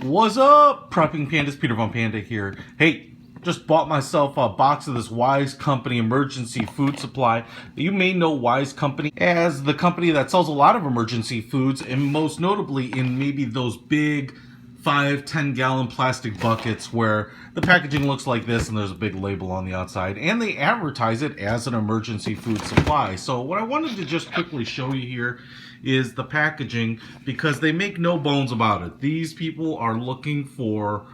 What's up, Prepping Pandas? Peter von Panda here. Hey, just bought myself a box of this Wise Company emergency food supply. You may know Wise Company as the company that sells a lot of emergency foods, and most notably in maybe those big 5-10 gallon plastic buckets where the packaging looks like this and there's a big label on the outside, and they advertise it as an emergency food supply. So what I wanted to just quickly show you here is the packaging, because they make no bones about it. These people are looking for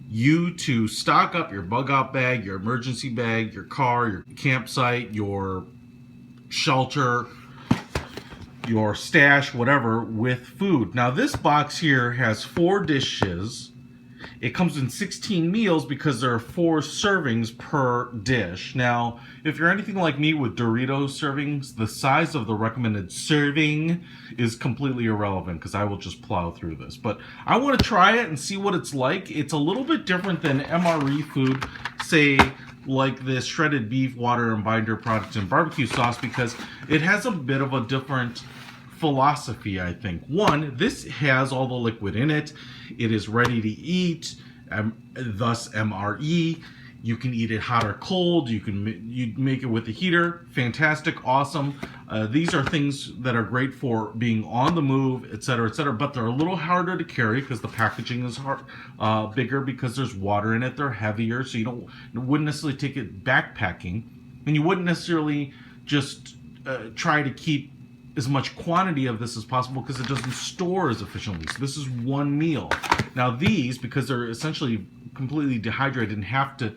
you to stock up your bug out bag, your emergency bag, your car, your campsite, your shelter, your stash, whatever, with food. Now this box here has 4 dishes. It comes in 16 meals because there are 4 servings per dish. Now, if you're anything like me with Doritos servings, the size of the recommended serving is completely irrelevant because I will just plow through this. But I want to try it and see what it's like. It's a little bit different than MRE food, say like this shredded beef, water and binder product and barbecue sauce, because it has a bit of a different philosophy, I think. One, this has all the liquid in it. It is ready to eat, thus MRE. You can eat it hot or cold. You make it with a heater. Fantastic, awesome. These are things that are great for being on the move, etc., etc. But they're a little harder to carry because the packaging is bigger because there's water in it. They're heavier, so you wouldn't necessarily take it backpacking, and you wouldn't necessarily just try to keep as much quantity of this as possible because it doesn't store as efficiently. So this is one meal. Now these, because they're essentially completely dehydrated and have to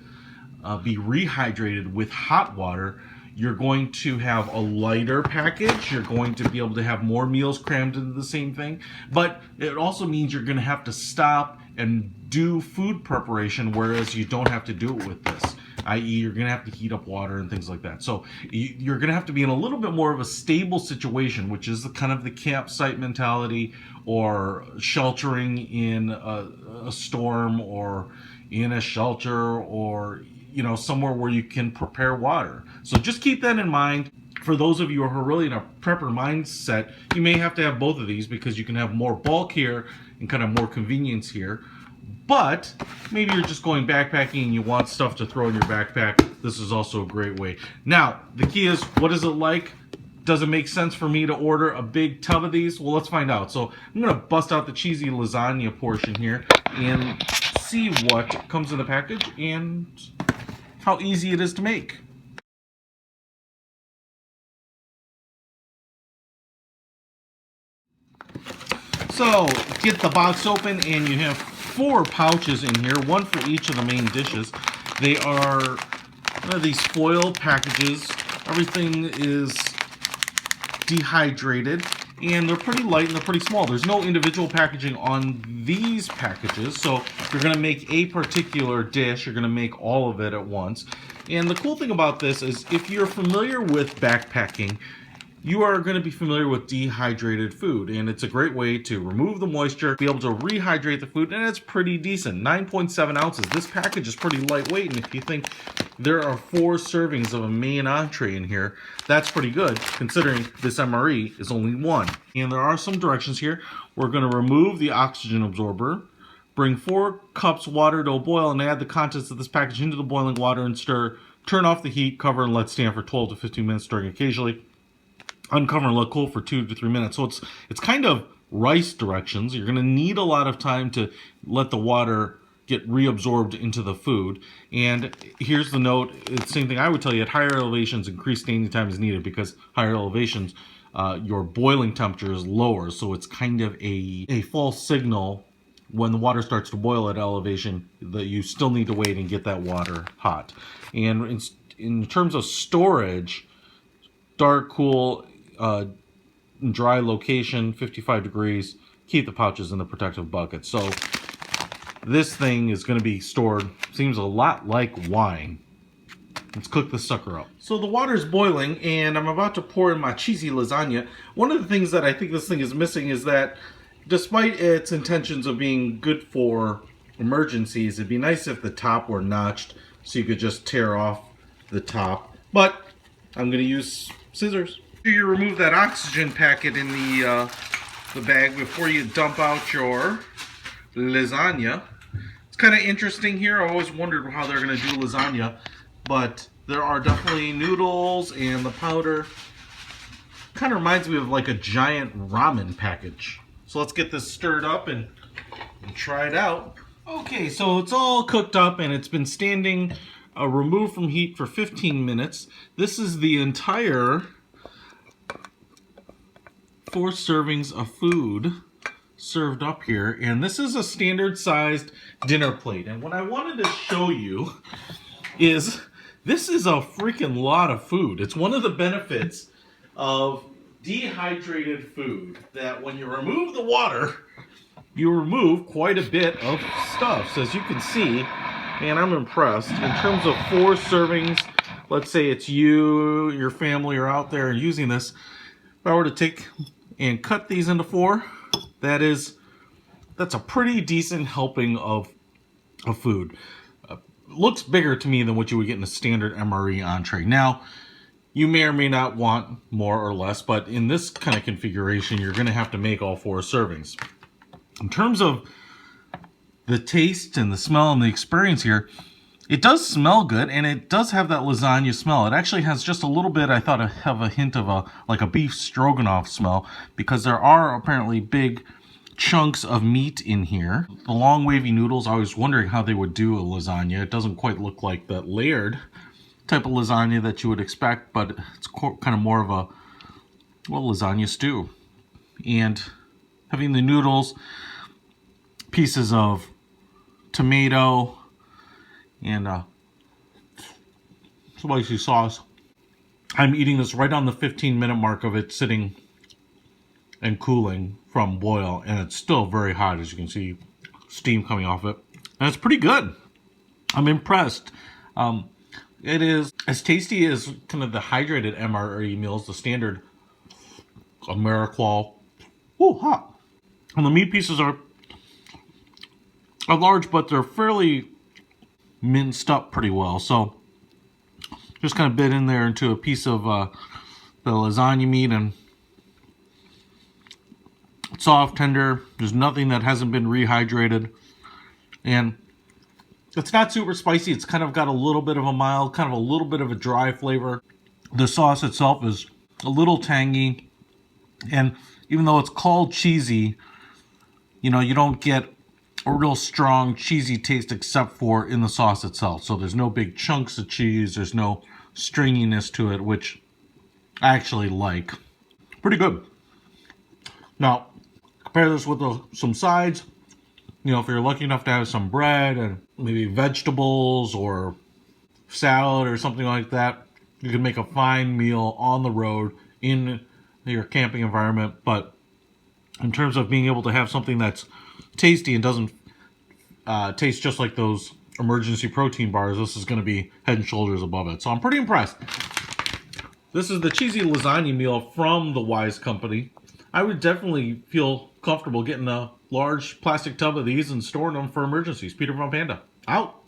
be rehydrated with hot water, you're going to have a lighter package. You're going to be able to have more meals crammed into the same thing. But it also means you're going to have to stop and do food preparation, whereas you don't have to do it with this. I.e., you're going to have to heat up water and things like that. So you're going to have to be in a little bit more of a stable situation, which is kind of the campsite mentality, or sheltering in a storm, or in a shelter, or somewhere where you can prepare water. So just keep that in mind. For those of you who are really in a prepper mindset, you may have to have both of these because you can have more bulk here and kind of more convenience here. But maybe you're just going backpacking and you want stuff to throw in your backpack. This is also a great way. Now, the key is, what is it like? Does it make sense for me to order a big tub of these? Well, let's find out. So I'm going to bust out the cheesy lasagna portion here and see what comes in the package and how easy it is to make. So get the box open, and you have 4 pouches in here, one for each of the main dishes. They are these foil packages. Everything is dehydrated, and they're pretty light and they're pretty small. There's no individual packaging on these packages, so if you're going to make a particular dish, you're going to make all of it at once. And the cool thing about this is, if you're familiar with backpacking, you are going to be familiar with dehydrated food, and it's a great way to remove the moisture, be able to rehydrate the food, and it's pretty decent. 9.7 ounces. This package is pretty lightweight, and if you think there are 4 servings of a main entree in here, that's pretty good, considering this MRE is only 1. And there are some directions here. We're going to remove the oxygen absorber, bring 4 cups water to a boil, and add the contents of this package into the boiling water and stir. Turn off the heat, cover, and let stand for 12 to 15 minutes, stirring occasionally. Uncover and let cool for 2 to 3 minutes. So it's kind of rice directions. You're going to need a lot of time to let the water get reabsorbed into the food. And here's the note. It's the same thing I would tell you. At higher elevations, increased standing time is needed, because higher elevations, your boiling temperature is lower. So it's kind of a false signal when the water starts to boil at elevation that you still need to wait and get that water hot. And in terms of storage, dark, cool, dry location, 55 degrees. Keep the pouches in the protective bucket. So this thing is going to be stored, seems a lot like wine. Let's cook this sucker up. So the water is boiling, and I'm about to pour in my cheesy lasagna. One of the things that I think this thing is missing is that, despite its intentions of being good for emergencies, it'd be nice if the top were notched so you could just tear off the top. But I'm going to use scissors. You remove that oxygen packet in the bag before you dump out your lasagna. It's kind of interesting here. I always wondered how they're going to do lasagna, but there are definitely noodles and the powder. Kind of reminds me of like a giant ramen package. So let's get this stirred up and try it out. Okay, so it's all cooked up and it's been standing removed from heat for 15 minutes. This is the entire 4 servings of food served up here, and this is a standard sized dinner plate. And what I wanted to show you is this is a freaking lot of food. It's one of the benefits of dehydrated food, that when you remove the water, you remove quite a bit of stuff. So as you can see, man, I'm impressed. In terms of 4 servings, let's say it's you, your family are out there using this. If I were to take and cut these into 4, that's a pretty decent helping of food. Looks bigger to me than what you would get in a standard MRE entree. Now, you may or may not want more or less, but in this kind of configuration, you're going to have to make all 4 servings. In terms of the taste and the smell and the experience here, it does smell good, and it does have that lasagna smell. It actually has just a little bit, I thought, have a hint of a beef stroganoff smell, because there are apparently big chunks of meat in here. The long wavy noodles, I was wondering how they would do a lasagna. It doesn't quite look like that layered type of lasagna that you would expect, but it's kind of more of a, well, lasagna stew. And having the noodles, pieces of tomato, and spicy sauce. I'm eating this right on the 15-minute mark of it sitting and cooling from boil, and it's still very hot, as you can see, steam coming off it. And it's pretty good. I'm impressed. It is as tasty as kind of the hydrated MRE meals, the standard AmeriQual. Ooh, hot. And the meat pieces are large, but they're fairly minced up pretty well. So just kind of bit in there into a piece of the lasagna meat, and it's soft, tender. There's nothing that hasn't been rehydrated, and it's not super spicy. It's kind of got a little bit of a mild, kind of a little bit of a dry flavor. The sauce itself is a little tangy, and even though it's called cheesy, you know, you don't get a real strong cheesy taste except for in the sauce itself. So there's no big chunks of cheese. There's no stringiness to it, which I actually like. Pretty good. Now, compare this with some sides. You know, if you're lucky enough to have some bread and maybe vegetables or salad or something like that, you can make a fine meal on the road in your camping environment. But in terms of being able to have something that's tasty and doesn't taste just like those emergency protein bars, this is going to be head and shoulders above it. So I'm pretty impressed. This is the cheesy lasagna meal from the Wise Company. I would definitely feel comfortable getting a large plastic tub of these and storing them for emergencies. Peter from Panda, out.